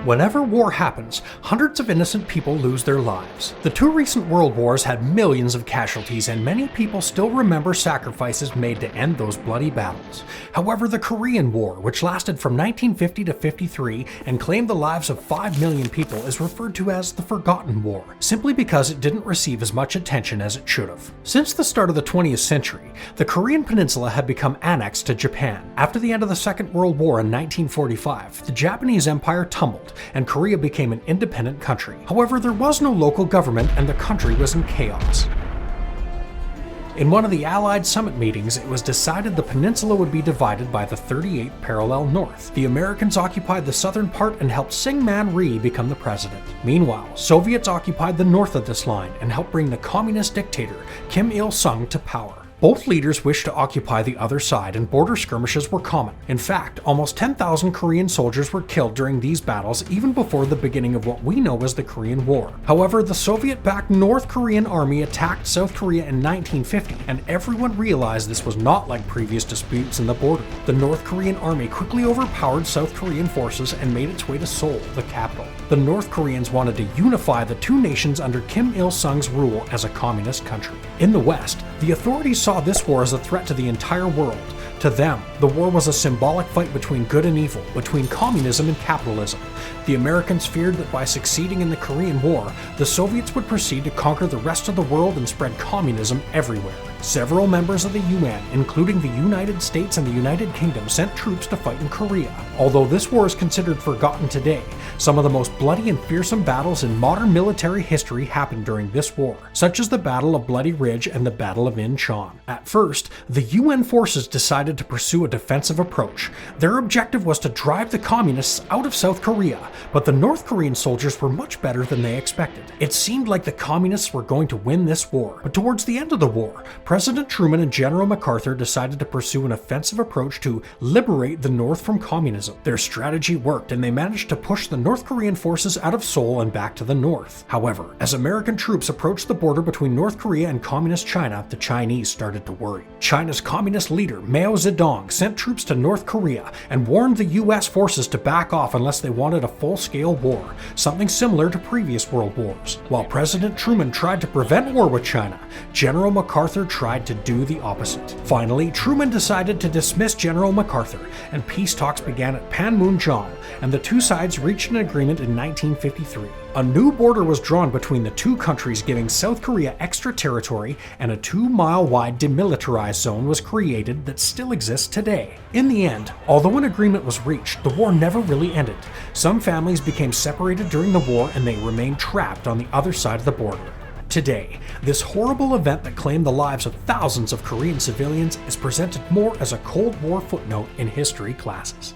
Whenever war happens, hundreds of innocent people lose their lives. The two recent world wars had millions of casualties, and many people still remember sacrifices made to end those bloody battles. However, the Korean War, which lasted from 1950 to 53 and claimed the lives of 5 million people, is referred to as the Forgotten War, simply because it didn't receive as much attention as it should have. Since the start of the 20th century, the Korean Peninsula had become annexed to Japan. After the end of the Second World War in 1945, the Japanese Empire tumbled, and Korea became an independent country. However, there was no local government and the country was in chaos. In one of the Allied summit meetings, it was decided the peninsula would be divided by the 38th parallel north. The Americans occupied the southern part and helped Syngman Rhee become the president. Meanwhile, Soviets occupied the north of this line and helped bring the communist dictator Kim Il-sung to power. Both leaders wished to occupy the other side, and border skirmishes were common. In fact, almost 10,000 Korean soldiers were killed during these battles even before the beginning of what we know as the Korean War. However, the Soviet-backed North Korean army attacked South Korea in 1950, and everyone realized this was not like previous disputes in the border. The North Korean army quickly overpowered South Korean forces and made its way to Seoul, the capital. The North Koreans wanted to unify the two nations under Kim Il-sung's rule as a communist country. In the West, the authorities saw this war as a threat to the entire world. To them, the war was a symbolic fight between good and evil, between communism and capitalism. The Americans feared that by succeeding in the Korean War, the Soviets would proceed to conquer the rest of the world and spread communism everywhere. Several members of the UN, including the United States and the United Kingdom, sent troops to fight in Korea. Although this war is considered forgotten today, some of the most bloody and fearsome battles in modern military history happened during this war, such as the Battle of Bloody Ridge and the Battle of Incheon. At first, the UN forces decided to pursue a defensive approach. Their objective was to drive the communists out of South Korea, but the North Korean soldiers were much better than they expected. It seemed like the communists were going to win this war, but towards the end of the war, President Truman and General MacArthur decided to pursue an offensive approach to liberate the North from communism. Their strategy worked, and they managed to push the North Korean forces out of Seoul and back to the north. However, as American troops approached the border between North Korea and Communist China, the Chinese started to worry. China's communist leader, Mao Zedong, sent troops to North Korea and warned the US forces to back off unless they wanted a full-scale war, something similar to previous world wars. While President Truman tried to prevent war with China, General MacArthur tried to do the opposite. Finally, Truman decided to dismiss General MacArthur, and peace talks began at Panmunjom, and the two sides reached an agreement in 1953. A new border was drawn between the two countries, giving South Korea extra territory, and a 2-mile-wide demilitarized zone was created that still exists today. In the end, although an agreement was reached, the war never really ended. Some families became separated during the war, and they remained trapped on the other side of the border. Today, this horrible event that claimed the lives of thousands of Korean civilians is presented more as a Cold War footnote in history classes.